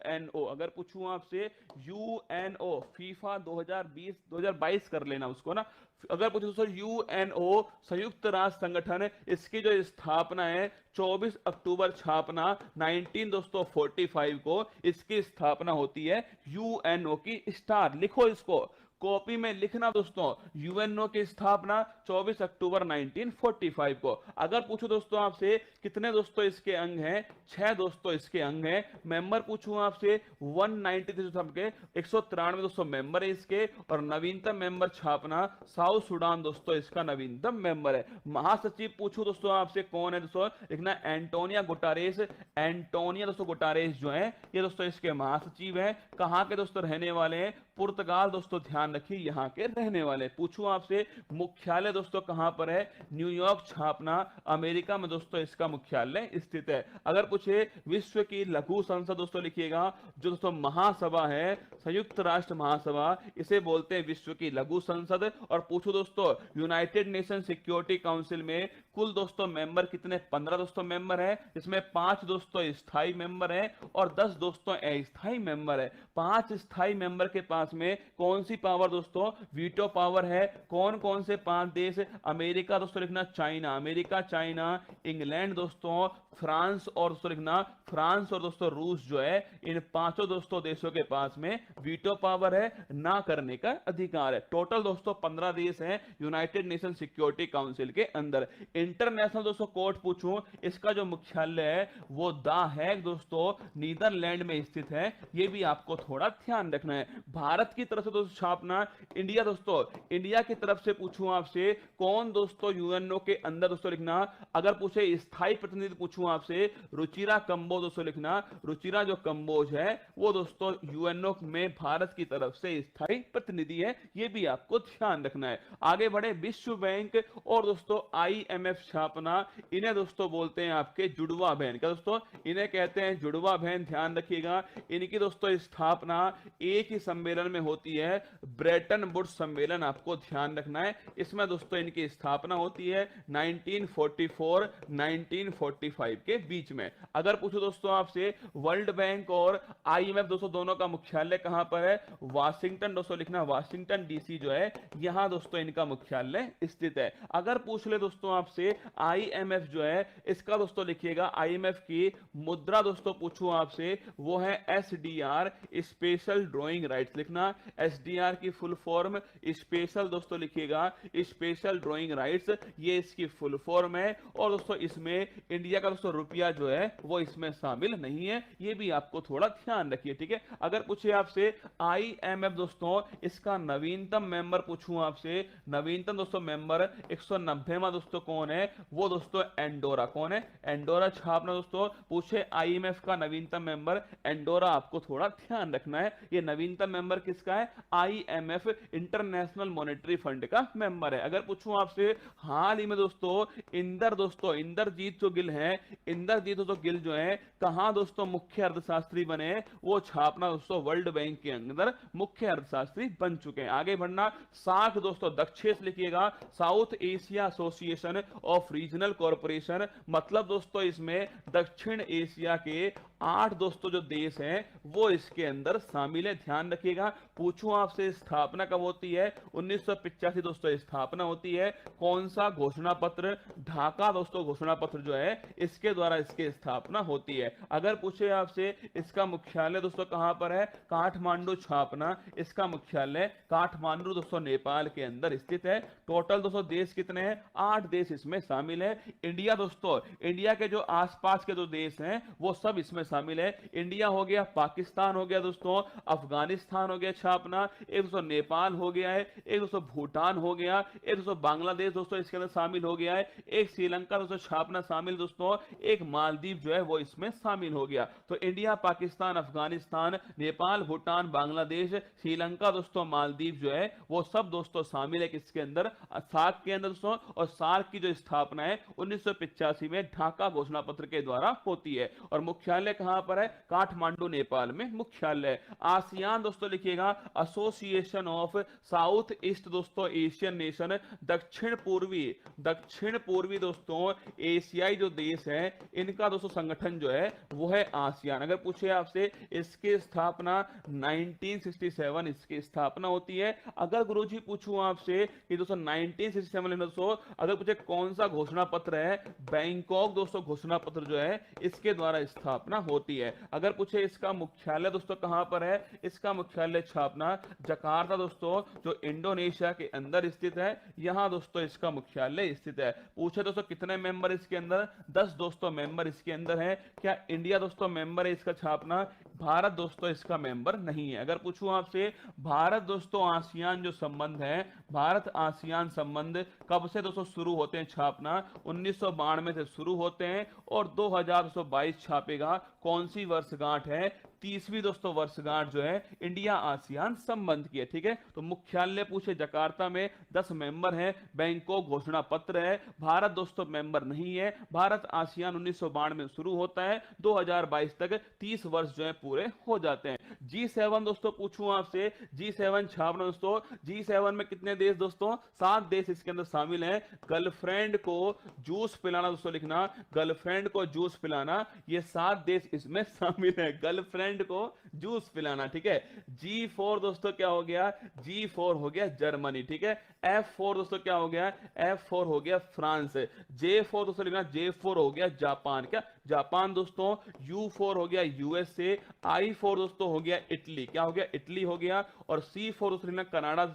UNO, अगर पूछूं आपसे यूएनओ, फीफा 2022 कर लेना उसको ना। अगर पूछो दोस्तों यूएनओ, संयुक्त राष्ट्र संगठन, इसकी जो स्थापना है 24 अक्टूबर छापना 19 दोस्तों 45 को इसकी स्थापना होती है यूएनओ की। स्टार लिखो इसको, कॉपी में लिखना दोस्तों, यूएनओ की स्थापना 24 अक्टूबर 1945 को। अगर पूछो दोस्तों आपसे कितने दोस्तों इसके अंग हैं, 6 दोस्तों इसके अंग हैं। मेंबर पूछूं आपसे 193 के 193 दोस्तों मेंबर है इसके। और नवीनतम मेंबर छापना साउथ सूडान दोस्तों इसका नवीनतम मेंबर है। महासचिव पूछूं दोस्तों आपसे कौन है दोस्तों, लिखना एंटोनिया गुटारेस। एंटोनिया दोस्तों गुटारेस जो है ये दोस्तों इसके महासचिव हैं। कहां के दोस्तों रहने वाले हैं, पुर्तगाल दोस्तों, ध्यान रखिए यहां के रहने वाले। पूछूं आपसे मुख्यालय दोस्तों कहां पर है, न्यूयॉर्क छापना अमेरिका में दोस्तों इसका मुख्यालय स्थित है। अगर पूछे विश्व की लघु संसद दोस्तों लिखिएगा, जो दोस्तों महासभा है, संयुक्त राष्ट्र महासभा, इसे बोलते हैं विश्व की लघु संसद। और पूछो दोस्तों यूनाइटेड नेशन सिक्योरिटी काउंसिल में कुल दोस्तों मेंबर कितने, 15 दोस्तों मेंबर है, इसमें 5 दोस्तों स्थायी मेंबर है और 10 दोस्तों अस्थायी मेंबर है। 5 स्थायी मेंबर के पास में कौन सी पावर दोस्तों, वीटो पावर है। कौन कौन से 5 देश, अमेरिका दोस्तों लिखना, चाइना, अमेरिका चाइना, इंग्लैंड दोस्तों, फ्रांस और दोस्तों लिखना फ्रांस और दोस्तों रूस जो है, इन 5 दोस्तों देशों के पास में वीटो पावर है, ना करने का अधिकार है। टोटल दोस्तों 15 देश हैं यूनाइटेड नेशन सिक्योरिटी काउंसिल के अंदर। इंटरनेशनल दोस्तों कोर्ट पूछूं, इसका जो मुख्यालय है वो द हैग दोस्तों नीदरलैंड में स्थित है। ये भी आपको थोड़ा ध्यान रखना है। भारत की तरफ से दोस्तों छापना इंडिया दोस्तों, इंडिया की तरफ से पूछूं आपसे कौन दोस्तों यूएनओ के अंदर दोस्तों लिखना। अगर पूछे स्थायी प्रतिनिधि पूछूं आपसे रुचिरा कंबोज दोस्तों लिखना, रुचिरा जो कंबोज है वो दोस्तों यूएनओ में भारत की तरफ से स्थायी प्रतिनिधि है। ये भी आपको ध्यान रखना है। आगे बढ़े, विश्व बैंक और दोस्तों आईएमएफ छापना, इन्हें दोस्तों बोलते हैं आपके जुड़वा बहन। क्या दोस्तों, इन्हें कहते हैं जुड़वा बहन, ध्यान रखिएगा। इनकी दोस्तों स्थापना एक ही सम्मेलन में होती है, ब्रेटन वुड्स सम्मेलन, आपको ध्यान रखना है। इसमें दोस्तों इनकी स्थापना होती है 1944 1945 के बीच में। अगर पूछो दोस्तों आपसे वर्ल्ड बैंक और आईएमएफ दोस्तों दोनों का मुख्यालय कहां पर है, वाशिंगटन दोस्तों लिखना, वाशिंगटन डीसी जो है यहां दोस्तों इनका मुख्यालय स्थित है। अगर पूछ ले दोस्तों आपसे आईएमएफ जो है, इसका दोस्तों लिखिएगा आईएमएफ की मुद्रा दोस्तों पूछूं आपसे, वो है एसडीआर, स्पेशल ड्राइंग राइट्स लिखना। एसडीआर की फुल फॉर्म स्पेशल दोस्तों लिखिएगा, स्पेशल ड्राइंग राइट्स, ये इसकी फुल फॉर्म है। और दोस्तों इसमें इंडिया का दोस्तों रुपया जो है वो इसमें शामिल नहीं है। ये भी आपको थोड़ा ध्यान रखिए, ठीक है। अगर पूछे आपसे आईएमएफ दोस्तों, इसका नवीनतम मेंबर पूछूं आपसे, नवीनतम दोस्तों मेंबर 190वां दोस्तों कौन है, वो दोस्तों एंडोरा। कौन है, एंडोरा छापना दोस्तों। पूछे आईएमएफ का नवीनतम मेंबर एंडोरा, आपको थोड़ा ध्यान रखना है। ये नवीनतम मेंबर किसका है, आईएमएफ इंटरनेशनल मॉनेटरी फंड का मेंबर है। अगर पूछूं आपसे हाल ही में दोस्तों इंदरजीत जो गिल है, इंदरजीत दोस्तों गिल जो है कहां दोस्तों मुख्य अर्थशास्त्री बने, वो छापना दोस्तों वर्ल्ड बैंक के अंदर मुख्य अर्थशास्त्री बन चुके हैं। आगे बढ़ना, सार्क दोस्तों दक्षेश लिखिएगा, south Asia association of regional corporation, मतलब दोस्तों इसमें दक्षिण एशिया के 8 दोस्तों जो देश हैं वो इसके अंदर शामिल है, ध्यान रखिएगा। पूछूं आपसे स्थापना कब होती है, 1985 दोस्तों स्थापना होती है। कौन सा घोषणा पत्र, ढाका दोस्तों घोषणा पत्र जो है इसके द्वारा इसकी स्थापना होती है। अगर पूछे आपसे इसका मुख्यालय दोस्तों कहां पर है, काठमांडू छापना, इसका मुख्यालय काठमांडू दोस्तों नेपाल के अंदर स्थित है। टोटल दोस्तों देश कितने हैं, 8 देश इसमें शामिल है। इंडिया दोस्तों, इंडिया के जो आसपास के जो देश हैं वो सब इसमें शामिल है। इंडिया हो गया, पाकिस्तान हो गया दोस्तों, अफगानिस्तान हो गया छापना, एक दोस्तों नेपाल हो गया है, एक दोस्तों भूटान हो गया, एक दोस्तों बांग्लादेश दोस्तों इसके अंदर शामिल हो गया है, एक श्रीलंका दोस्तों छापना शामिल दोस्तों, एक मालदीव जो है वो इसमें शामिल हो गया। तो इंडिया, पाकिस्तान, अफगानिस्तान, नेपाल, भूटान, बांग्लादेश, श्रीलंका दोस्तों, मालदीव जो है वो सब दोस्तों शामिल है किसके अंदर, सार्क के अंदर दोस्तों। और सार्क की जो स्थापना है 1985 में ढाका घोषणा पत्र के द्वारा होती है। और मुख्यालय कहां पर है, काठमांडू नेपाल में मुख्यालय। आसियान दोस्तों लिखिएगा एसोसिएशन ऑफ साउथ ईस्ट दोस्तों एशियन नेशन, दक्षिण पूर्वी दोस्तों एशियाई जो देश है इनका दोस्तों संगठन जो है वो है आसियान। अगर पूछे आपसे इसकी स्थापना 1967 इसकी स्थापना होती है। अगर गुरुजी पूछूं आपसे कि दोस्तों 1967 में दोस्तों अगर पूछे कौन सा घोषणा पत्र है, बैंकॉक दोस्तों घोषणा पत्र जो है इसके द्वारा स्थापना होती है। अगर पूछे इसका मुख्यालय दोस्तों कहां पर है, इसका मुख्यालय स्थापना जकार्ता दोस्तों जो इंडोनेशिया के अंदर स्थित है, यहां दोस्तों इसका मुख्यालय स्थित है। पूछे दोस्तों कितने मेंबर इसके अंदर, 10 दोस्तों मेंबर इसके अंदर है। क्या इंडिया दोस्तों मेंबर है इसका छापना, भारत दोस्तों इसका मेंबर नहीं है। अगर पूछूं आपसे भारत दोस्तों आसियान जो संबंध है, भारत आसियान संबंध कब से दोस्तों शुरू होते हैं छापना, 1992 से शुरू होते हैं और 2022 छापेगा। कौन सी वर्षगांठ है, 30वीं दोस्तों वर्षगांठ जो है इंडिया आसियान संबंध की है। ठीक है, तो मुख्यालय पूछे जकार्ता में, 10 मेंबर हैं, बैंकॉक घोषणा पत्र है, भारत दोस्तों मेंबर नहीं है। भारत आसियान 1992 में शुरू होता है, 2022 तक 30 वर्ष जो है पूरे हो जाते हैं। G7 दोस्तों पूछूं आपसे, G7 छापना दोस्तों, G7 में कितने देश दोस्तों, 7 देश इसके अंदर शामिल हैं। गर्लफ्रेंड को जूस पिलाना दोस्तों लिखना, गर्लफ्रेंड को जूस पिलाना, ये 7 देश इसमें शामिल हैं, गर्लफ्रेंड को जूस पिलाना। ठीक है, G4 दोस्तों क्या हो गया, G4 हो गया जर्मनी। ठीक है, F4 दोस्तों क्या हो गया, F4 हो गया फ्रांस। J4 दोस्तों लिखना, J4 हो गया जापान, क्या जापान दोस्तों। U4 हो गया यूएसए, I4 दोस्तों हो गया इटली, क्या हो गया इटली हो गया। और C4 दोस्तों लिखना कनाडा,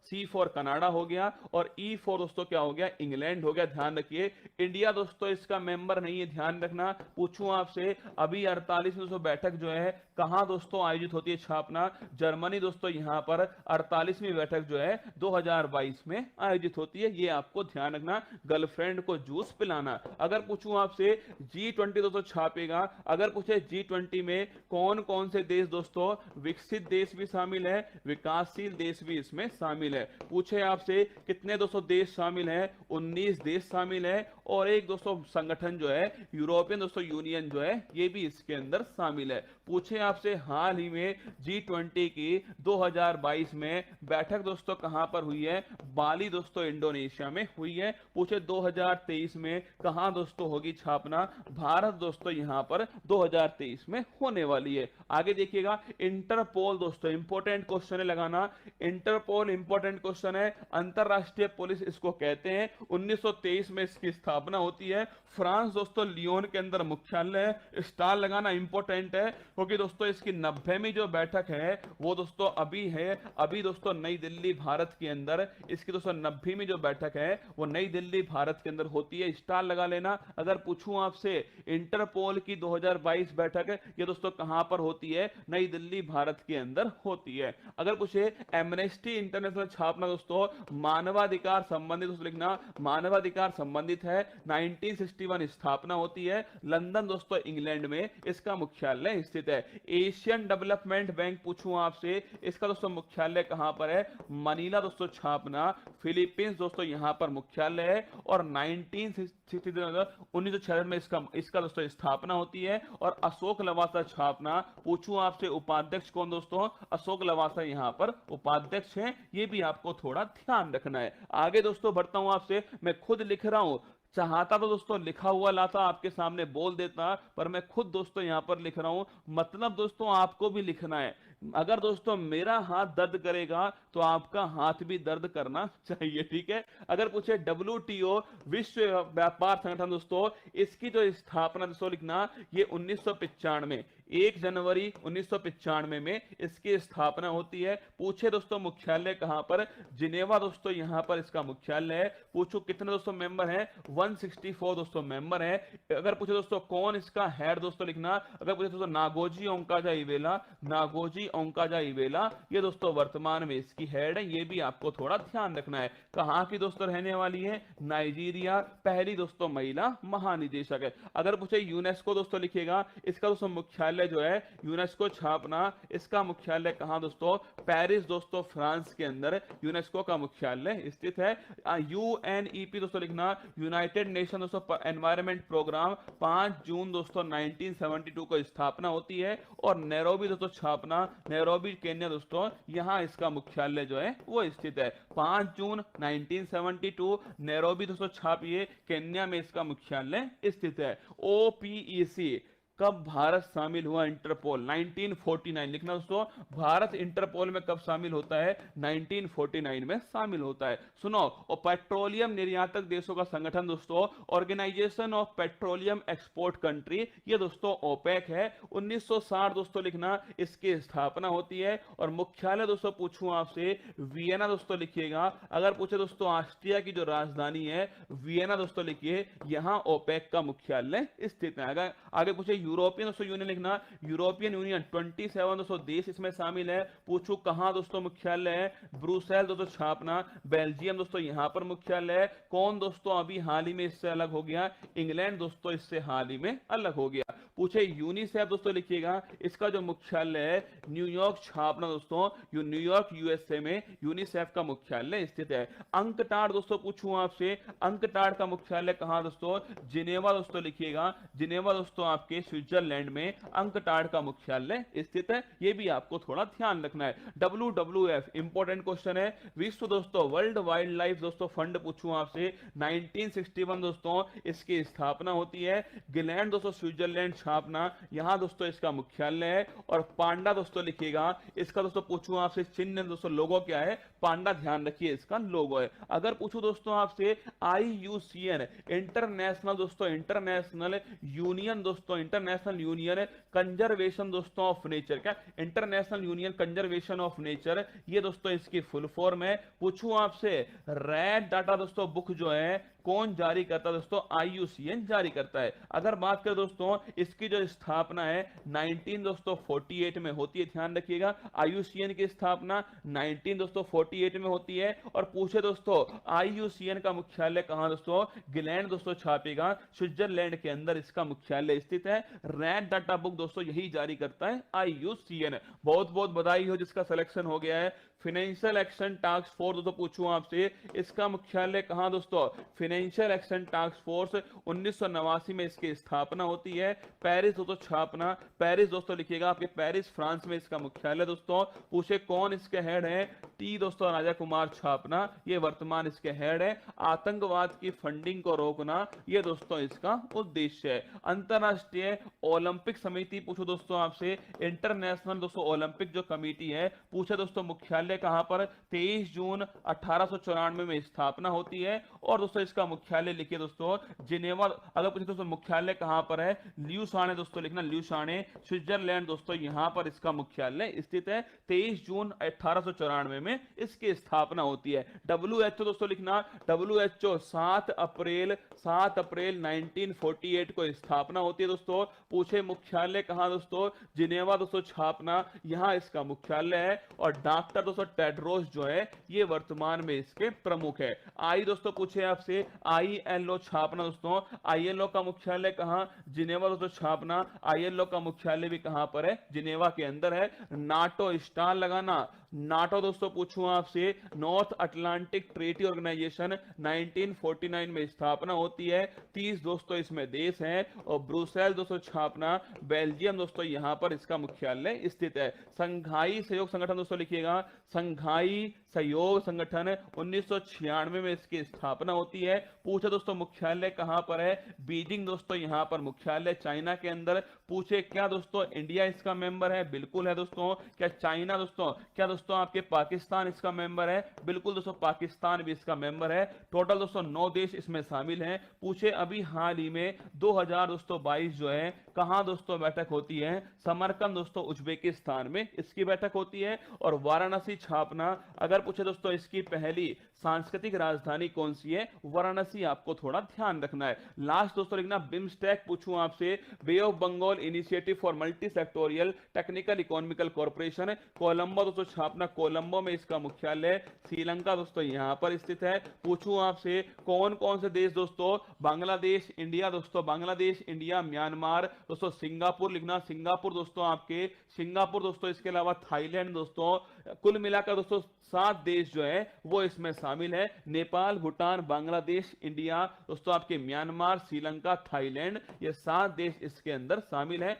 C4 कनाडा हो गया। और E4 दोस्तों क्या हो गया, इंग्लैंड हो गया। ध्यान रखिए इंडिया दोस्तों इसका मेंबर नहीं है, ध्यान रखना। पूछूं आपसे अभी 48वीं दोस्तों बैठक जो है कहां दोस्तों आयोजित होती है छापना, जर्मनी दोस्तों यहां पर 48वीं बैठक जो है 2022 में आयोजित होती है, ये आपको ध्यान रखना, गर्लफ्रेंड को जूस पिलाना। अगर पूछूं आपसे G20 दोस्तों छापेगा, अगर पूछे G20 में कौन कौन से देश दोस्तों, विकसित देश भी शामिल है, विकासशील देश भी इसमें शामिल है। पूछे आपसे कितने दोस्तों देश शामिल है, 19 देश शामिल है। और एक दोस्तों संगठन जो है यूरोपियन दोस्तों यूनियन जो है ये भी इसके अंदर शामिल है। पूछे आपसे हाल ही में G20 की 2022 में बैठक दोस्तों कहां पर हुई है, बाली दोस्तों इंडोनेशिया में हुई है। पूछे 2023 में कहां दोस्तों होगी छापना, भारत दोस्तों यहां पर 2023 में होने वाली है। आगे देखिएगा इंटरपोल दोस्तों इंपॉर्टेंट क्वेश्चन है लगाना, इंटरपोल इंपॉर्टेंट क्वेश्चन है, अंतरराष्ट्रीय पुलिस इसको कहते हैं। 1923 में इसकी स्थापना होती है, फ्रांस दोस्तों लियोन के अंदर मुख्यालय है। स्टार लगाना इंपॉर्टेंट है क्योंकि दोस्तों इसकी 90वीं जो बैठक है वो दोस्तों अभी है, अभी दोस्तों नई दिल्ली भारत के अंदर इसकी दोस्तों 90वीं जो बैठक है वो नई दिल्ली भारत के अंदर होती है, स्टार लगा लेना। अगर पूछूं आपसे इंटरपोल की 2022 बैठक ये दोस्तों कहां पर होती है, नई दिल्ली भारत के अंदर होती है। अगर पूछे एमनेस्टी इंटरनेशनल छापना दोस्तों, मानवाधिकार संबंधित दोस्तों लिखना, मानवाधिकार संबंधित है, 1961 स्थापना होती है, लंदन दोस्तों इंग्लैंड में इसका मुख्यालय स्थित है। एशियन डेवलपमेंट बैंक पूछूं आपसे, इसका दोस्तों मुख्यालय कहां पर है, मनीला दोस्तों छापना, फिलीपींस दोस्तों यहां पर मुख्यालय है। और 1966 में इसका दोस्तों स्थापना होती है। और अशोक लवासा छापना, पूछूं आपसे उपाध्यक्ष कौन दोस्तों, अशोक लवासा यहां पर उपाध्यक्ष हैं, ये भी आपको थोड़ा ध्यान रखना है। आगे दोस्तों बढ़ता हूं आपसे, मैं खुद लिख रहा हूं, चाहता तो दोस्तों लिखा हुआ लाता आपके सामने बोल देता, पर मैं खुद दोस्तों यहां पर लिख रहा हूं, मतलब दोस्तों आपको भी लिखना है। अगर दोस्तों मेरा हाथ दर्द करेगा तो आपका हाथ भी दर्द करना चाहिए। ठीक है, अगर पूछे WTO विश्व व्यापार संगठन दोस्तों, इसकी जो स्थापना दोस्तों लिखना, ये 1995 1 जनवरी 1995 में इसकी स्थापना होती है। पूछे दोस्तों मुख्यालय कहां पर, जिनेवा दोस्तों यहां पर इसका मुख्यालय है। पूछो कितने दोस्तों मेंबर हैं, 164 दोस्तों मेंबर हैं। अगर पूछे दोस्तों कौन इसका हेड दोस्तों लिखना, अगर पूछे दोस्तों नागोजी ओंकाजा इवेला, नागोजी ओंकाजा इवेला ये दोस्तों वर्तमान में इसकी हेड है, ये भी आपको थोड़ा ध्यान रखना है। कहां की दोस्तों रहने वाली है, नाइजीरिया, पहली दोस्तों महिला महानिदेशक है। अगर पूछे यूनेस्को दोस्तों लिखिएगा, इसका दोस्तों मुख्यालय मुख्यालय जो है यूनेस्को छापना, इसका मुख्यालय कहां दोस्तों, पेरिस दोस्तों फ्रांस के अंदर यूनेस्को का मुख्यालय स्थित है। यूएनईपी दोस्तों लिखना, यूनाइटेड नेशन दोस्तों एनवायरमेंट प्रोग्राम, 5 जून दोस्तों 1972 को स्थापना होती है। और नैरोबी दोस्तों छापना, नैरोबी केन्या दोस्तों, यहां इसका मुख्यालय जो है वो स्थित है। 5 जून 1972 नैरोबी दोस्तों छापिए, केन्या में इसका मुख्यालय स्थित है। ओपीईसी कब भारत शामिल हुआ इंटरपोल, 1949 लिखना दोस्तों, भारत इंटरपोल में कब शामिल होता है, 1949 में शामिल होता है। सुनो, और पेट्रोलियम निर्यातक देशों का संगठन दोस्तों, organisation of petroleum export country, ये दोस्तों ओपेक है। 1960 दोस्तों लिखना, इसकी स्थापना होती है। और मुख्यालय दोस्तों पूछूं आपसे, वियना दोस्तों लिखिएगा। अगर पूछे दोस्तों ऑस्ट्रिया की जो राजधानी है वियना दोस्तों लिखिए, यहां ओपेक का मुख्यालय स्थित है। अगर आगे पूछे यूरोपियन दोस्तों यूनियन लिखना, यूरोपियन यूनियन 27 दोस्तों देश इसमें शामिल है। पूछो कहां दोस्तों मुख्यालय है, ब्रुसेल दोस्तों छापना, बेल्जियम दोस्तों यहां पर मुख्यालय है। कौन दोस्तों अभी हाल ही में इससे अलग हो गया, इंग्लैंड दोस्तों इससे हाल ही में अलग हो गया। पूछे यूनिसेफ दोस्तों लिखिएगा, इसका जो मुख्यालय है न्यूयॉर्क छापना दोस्तों, न्यूयॉर्क यूएसए में यूनिसेफ का मुख्यालय स्थित है। अंकटाड दोस्तों पूछूं आपसे, अंकटाड का मुख्यालय कहां दोस्तों, जिनेवा दोस्तों लिखिएगा, जिनेवा दोस्तों आपके स्विट्जरलैंड में अंकटाड का मुख्यालय स्थित है। यह भी आपको थोड़ा ध्यान रखना है। WWF इंपॉर्टेंट क्वेश्चन है, विश्व दोस्तों वर्ल्ड वाइल्ड लाइफ दोस्तों फंड पूछूं आपसे, 1961 दोस्तों इसकी स्थापना होती है। गिलैंड दोस्तों स्विट्जरलैंड छापना, यहां दोस्तों इसका मुख्यालय है। और पांडा दोस्तों लिखिएगा, इसका दोस्तों पूछूं आपसे चिन्ह दोस्तों लोगो क्या है, पांडा ध्यान रखिए इसका लोगो है। अगर पूछूं दोस्तों आपसे IUCN इंटरनेशनल दोस्तों, इंटरनेशनल यूनियन दोस्तों, इंटरनेशनल यूनियन कंजर्वेशन दोस्तों ऑफ नेचर, क्या international union conservation of nature, ये दोस्तों इसकी फुल फॉर्म है। पूछूं आपसे रेड डाटा दोस्तों बुक जो है कौन जारी करता है दोस्तों, IUCN जारी करता है। अगर बात करें दोस्तों इसकी जो स्थापना है 19 दोस्तों 48 में होती है, ध्यान रखिएगा IUCN की स्थापना 19 दोस्तों 48 में होती है। और पूछे दोस्तों IUCN का मुख्यालय कहां दोस्तों, गिलैंड दोस्तों छापेगा, स्विट्जरलैंड के अंदर इसका मुख्यालय स्थित है। रेड डाटा बुक दोस्तों यही जारी करता है IUCN। बहुत बहुत बधाई हो जिसका सिलेक्शन हो गया है। फाइनेंशियल एक्शन टास्क फोर्स दोस्तों पूछूं आपसे, इसका मुख्यालय कहां दोस्तों, फाइनेंशियल एक्शन टास्क फोर्स 1989 में इसकी स्थापना होती है। पेरिस दोस्तों छापना, पेरिस दोस्तों लिखिएगा आपके पेरिस फ्रांस में इसका मुख्यालय दोस्तों। पूछे कौन इसके हेड है, टी दोस्तों राजा कुमार छापना, ये वर्तमान इसके हेड है। आतंकवाद की फंडिंग को रोकना, ये दोस्तों इसका उद्देश्य है। अंतरराष्ट्रीय ओलंपिक समिति पूछो दोस्तों आपसे, इंटरनेशनल दोस्तों ओलंपिक जो कमेटी है, पूछे दोस्तों मुख्यालय कहां पर, 23 जून 1894 में स्थापना होती है। और दोस्तों इसका मुख्यालय लिखिए दोस्तों जिनेवा। अगर पूछे दोस्तों मुख्यालय कहां पर है, ल्यूसाने दोस्तों लिखना, ल्यूसाने स्विट्जरलैंड दोस्तों यहां पर इसका मुख्यालय स्थित है। 23 जून 1894 में इसकी स्थापना होती है। WHO दोस्तों लिखना, WHO 7 अप्रैल 1948 को स्थापना होती है दोस्तों। पूछे मुख्यालय कहां दोस्तों, जिनेवा दोस्तों छापना, यहां इसका मुख्यालय है। और डॉक्टर दोस्तों टेड्रोस जो है ये वर्तमान में इसके प्रमुख है। आई दोस्तों पूछे आपसे ILO छापना दोस्तों, ILO का मुख्यालय कहां, जिनेवा दोस्तों छापना, ILO का मुख्यालय भी कहां पर है, जिनेवा के अंदर है। नाटो स्टार लगाना, नाटो दोस्तों पूछूं आपसे, नॉर्थ अटलांटिक ट्रीटी ऑर्गेनाइजेशन 1949 में स्थापना होती है। 30 दोस्तों इसमें देश हैं। और ब्रुसेल दोस्तों छापना, बेल्जियम दोस्तों यहां पर इसका मुख्यालय स्थित है। संघाई सहयोग संगठन दोस्तों लिखिएगा, संघाई सहयोग संगठन 1996 में इसकी स्थापना होती है। पूछे दोस्तों मुख्यालय कहां पर है, बीजिंग दोस्तों यहां पर मुख्यालय चाइना के अंदर। पूछे क्या दोस्तों इंडिया इसका मेंबर है, बिल्कुल है दोस्तों। क्या चाइना दोस्तों, क्या दोस्तों आपके पाकिस्तान इसका मेंबर है, बिल्कुल दोस्तों पाकिस्तान भी इसका मेंबर है। टोटल दोस्तों 9 देश इसमें शामिल हैं। पूछे अभी हाल ही में 2022 जो है कहां दोस्तों बैठक होती है, समरकंद दोस्तों उज्बेकिस्तान में इसकी बैठक होती है। और वाराणसी छापना, अगर पूछे दोस्तों इसकी पहली सांस्कृतिक राजधानी कौन सी है, वाराणसी आपको थोड़ा ध्यान रखना है। लास्ट दोस्तों लिखना बिम्स्टेक पूछूं आपसे, bay of Bengal initiative for multi sectoral technical economical corporation, Colombo दोस्तों स्थापना कोलंबो में इसका मुख्यालय, श्रीलंका दोस्तों यहाँ पर स्थित है। पूछूं आपसे कौन कौन से देश दोस्तों, बांग्लादेश, इंडिया दोस्तों, बांग्लादेश, इंडिया, म्यांमार दोस्तों, सिंगापुर लिखना, सिंगापुर दोस्तों आपके, सिंगापुर दोस्तों, इसके अलावा थाईलैंड दोस्तों। कुल मिलाकर दोस्तों 7 देश जो है वो इसमें शामिल है। नेपाल, भूटान, बांग्लादेश, इंडिया दोस्तों आपके, म्यांमार, श्रीलंका, थाईलैंड, ये 7 देश इसके अंदर शामिल है।